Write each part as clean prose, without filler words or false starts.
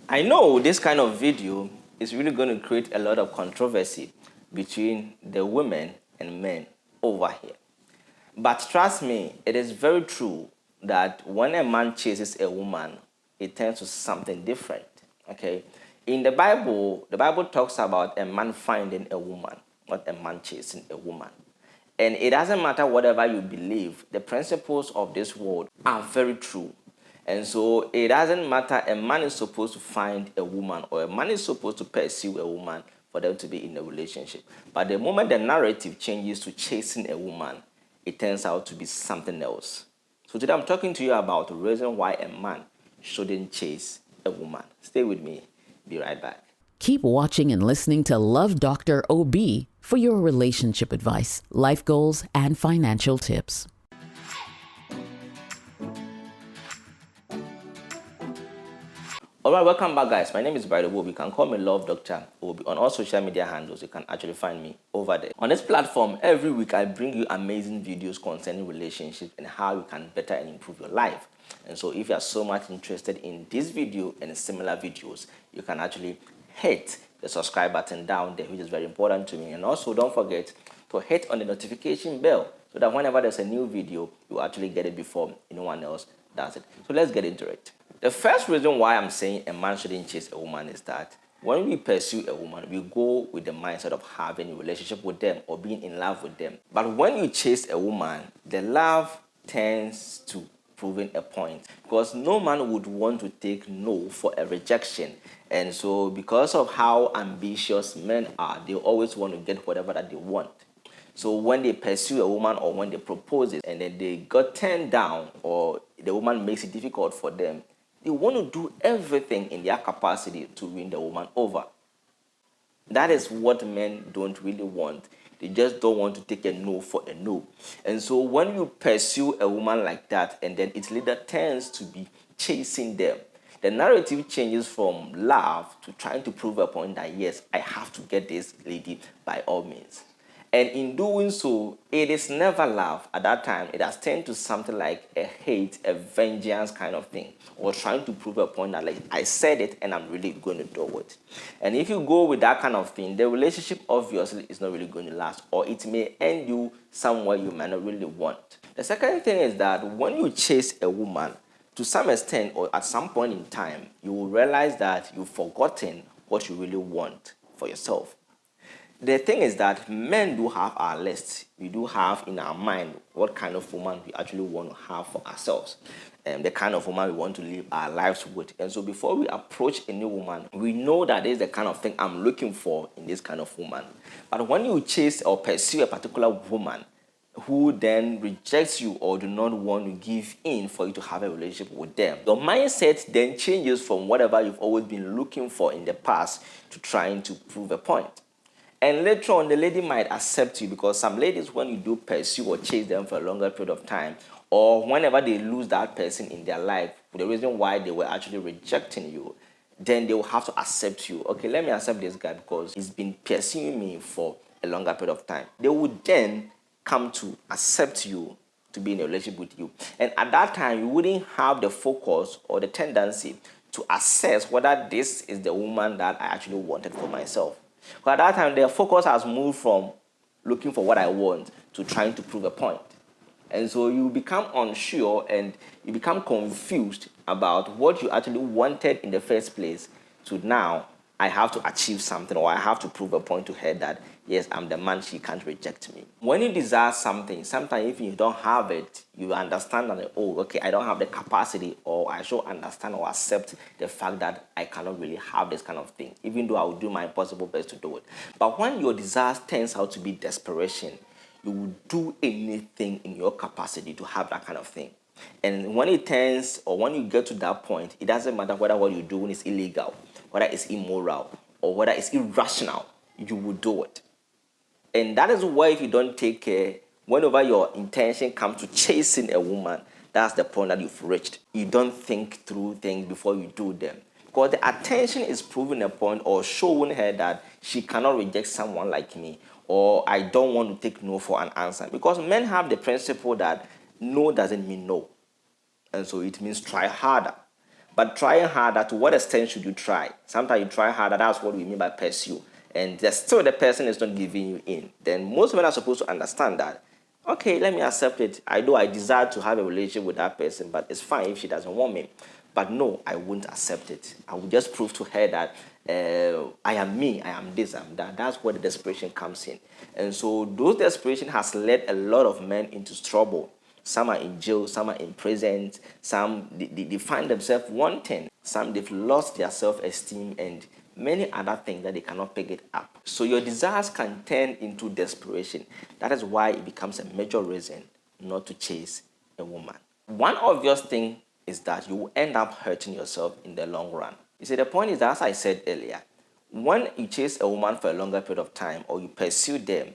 I know this kind of video is really going to create a lot of controversy between the women and men over here. But trust me, it is very true that when a man chases a woman, it turns to something different. Okay? In the Bible talks about a man finding a woman, not a man chasing a woman. And it doesn't matter whatever you believe, the principles of this world are very true. And so it doesn't matter, a man is supposed to find a woman or a man is supposed to pursue a woman for them to be in a relationship. But the moment the narrative changes to chasing a woman, it turns out to be something else. So today I'm talking to you about the reason why a man shouldn't chase a woman. Stay with me. Be right back. Keep watching and listening to Love Dr. OB for your relationship advice, life goals, and financial tips. Alright, welcome back, guys. My name is Bride Obi. You can call me Love Dr. Obi. On all social media handles, you can actually find me over there. On this platform, every week I bring you amazing videos concerning relationships and how you can better and improve your life. And so if you are so much interested in this video and similar videos, you can actually hit the subscribe button down there, which is very important to me. And also don't forget to hit on the notification bell so that whenever there's a new video, you actually get it before anyone else does it. So let's get into it. The first reason why I'm saying a man shouldn't chase a woman is that when we pursue a woman, we go with the mindset of having a relationship with them or being in love with them. But when you chase a woman, the love tends to proving a point, because no man would want to take no for a rejection. And so because of how ambitious men are, they always want to get whatever that they want. So when they pursue a woman or when they propose it and then they got turned down or the woman makes it difficult for them, they want to do everything in their capacity to win the woman over. That is what men don't really want. They just don't want to take a no for a no. And so when you pursue a woman like that and then it later turns to be chasing them, the narrative changes from love to trying to prove a point that yes, I have to get this lady by all means. And in doing so, it is never love. At that time, it has turned to something like a hate, a vengeance kind of thing, or trying to prove a point that like I said it and I'm really going to do it. And if you go with that kind of thing, the relationship obviously is not really going to last, or it may end you somewhere you might not really want. The second thing is that when you chase a woman, to some extent or at some point in time, you will realize that you've forgotten what you really want for yourself. The thing is that men do have our list. We do have in our mind what kind of woman we actually want to have for ourselves, and the kind of woman we want to live our lives with. And so before we approach a new woman, we know that this is the kind of thing I'm looking for in this kind of woman. But when you chase or pursue a particular woman who then rejects you or do not want to give in for you to have a relationship with them, your mindset then changes from whatever you've always been looking for in the past to trying to prove a point. And later on, the lady might accept you, because some ladies, when you do pursue or chase them for a longer period of time, or whenever they lose that person in their life, the reason why they were actually rejecting you, then they will have to accept you. Okay, let me accept this guy because he's been pursuing me for a longer period of time. They would then come to accept you to be in a relationship with you. And at that time, you wouldn't have the focus or the tendency to assess whether this is the woman that I actually wanted for myself. But at that time, their focus has moved from looking for what I want to trying to prove a point. And so you become unsure and you become confused about what you actually wanted in the first place to now, I have to achieve something or I have to prove a point to her that, yes, I'm the man, she can't reject me. When you desire something, sometimes if you don't have it, you understand that, oh, okay, I don't have the capacity, or I should understand or accept the fact that I cannot really have this kind of thing, even though I will do my possible best to do it. But when your desire turns out to be desperation, you will do anything in your capacity to have that kind of thing. And when it turns, or when you get to that point, it doesn't matter whether what you're doing is illegal, whether it's immoral, or whether it's irrational, you will do it. And that is why if you don't take care, whenever your intention comes to chasing a woman, that's the point that you've reached. You don't think through things before you do them. Because the attention is proving a point or showing her that she cannot reject someone like me, or I don't want to take no for an answer. Because men have the principle that no doesn't mean no. And so it means try harder. But trying harder, to what extent should you try? Sometimes you try harder, that's what we mean by pursue. And there's still the person is not giving you in. Then most men are supposed to understand that, okay, let me accept it. I desire to have a relationship with that person, but it's fine if she doesn't want me. But no, I won't accept it. I will just prove to her that I am me, I am this, I am that. That's where the desperation comes in. And so those desperation has led a lot of men into trouble. Some are in jail, some are in prison, some they find themselves wanting. Some they've lost their self-esteem and many other things that they cannot pick it up. So your desires can turn into desperation. That is why it becomes a major reason not to chase a woman. One obvious thing is that you will end up hurting yourself in the long run. You see, the point is that, as I said earlier, when you chase a woman for a longer period of time or you pursue them,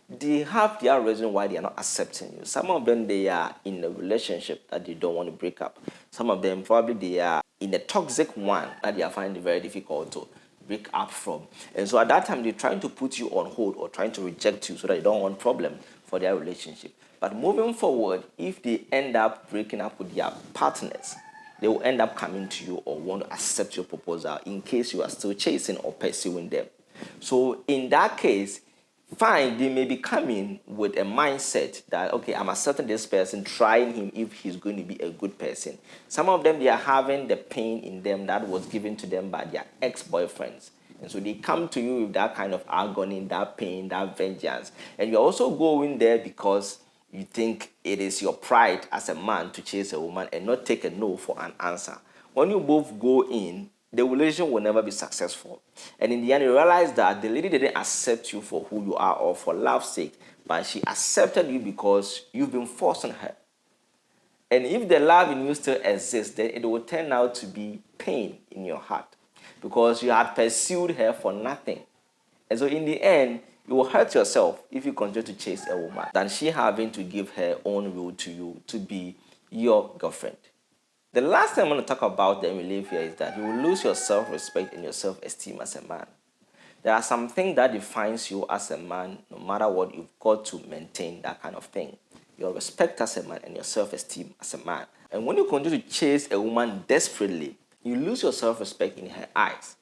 they have their reason why they are not accepting you. Some of them, they are in a relationship that they don't want to break up. Some of them, probably they are in a toxic one that they are finding it very difficult to break up from. And so at that time, they're trying to put you on hold or trying to reject you so that they don't want problem for their relationship. But moving forward, if they end up breaking up with their partners, they will end up coming to you or want to accept your proposal in case you are still chasing or pursuing them. So in that case, fine, they may be coming with a mindset that, okay, I'm accepting this person, trying him if he's going to be a good person. Some of them, they are having the pain in them that was given to them by their ex-boyfriends. And so they come to you with that kind of agony, that pain, that vengeance. And you're also going there because you think it is your pride as a man to chase a woman and not take a no for an answer. When you both go in, the relationship will never be successful. And in the end, you realize that the lady didn't accept you for who you are or for love's sake, but she accepted you because you've been forcing her. And if the love in you still exists, then it will turn out to be pain in your heart because you had pursued her for nothing. And so in the end, you will hurt yourself if you continue to chase a woman than she having to give her own will to you to be your girlfriend. The last thing I want to talk about, then we leave here, is that you will lose your self-respect and your self-esteem as a man. There are some things that defines you as a man. No matter what, you've got to maintain that kind of thing. Your respect as a man and your self-esteem as a man. And when you continue to chase a woman desperately, you lose your self-respect in her eyes.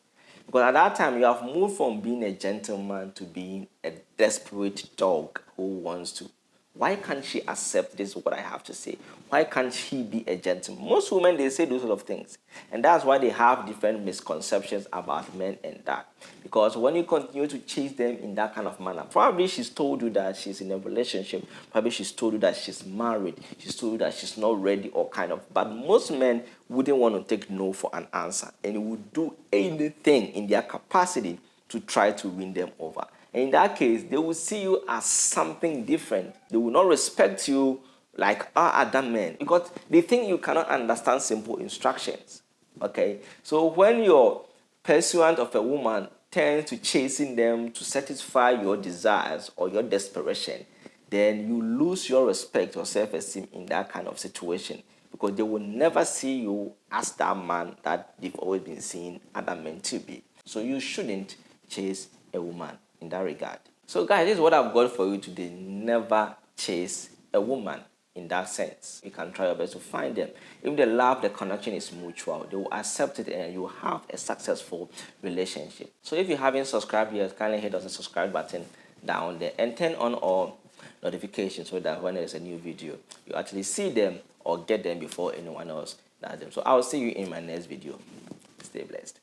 Because at that time, you have moved from being a gentleman to being a desperate dog who wants to. Why can't she accept this, what I have to say? Why can't she be a gentleman? Most women, they say those sort of things. And that's why they have different misconceptions about men and that. Because when you continue to chase them in that kind of manner, probably she's told you that she's in a relationship. Probably she's told you that she's married. She's told you that she's not ready or kind of. But most men wouldn't want to take no for an answer. And would do anything in their capacity to try to win them over. And in that case, they will see you as something different. They will not respect you like other men because they think you cannot understand simple instructions. Okay? So when your pursuant of a woman turns to chasing them to satisfy your desires or your desperation, then you lose your respect or self-esteem in that kind of situation because they will never see you as that man that they've always been seeing other men to be. So you shouldn't chase a woman in that regard. So guys, this is what I've got for you today. Never chase a woman in that sense. You can try your best to find them. If the love, the connection is mutual, they will accept it and you will have a successful relationship. So if you haven't subscribed yet, kindly hit the subscribe button down there and turn on all notifications so that when there's a new video, you actually see them or get them before anyone else does them. So I'll see you in my next video. Stay blessed.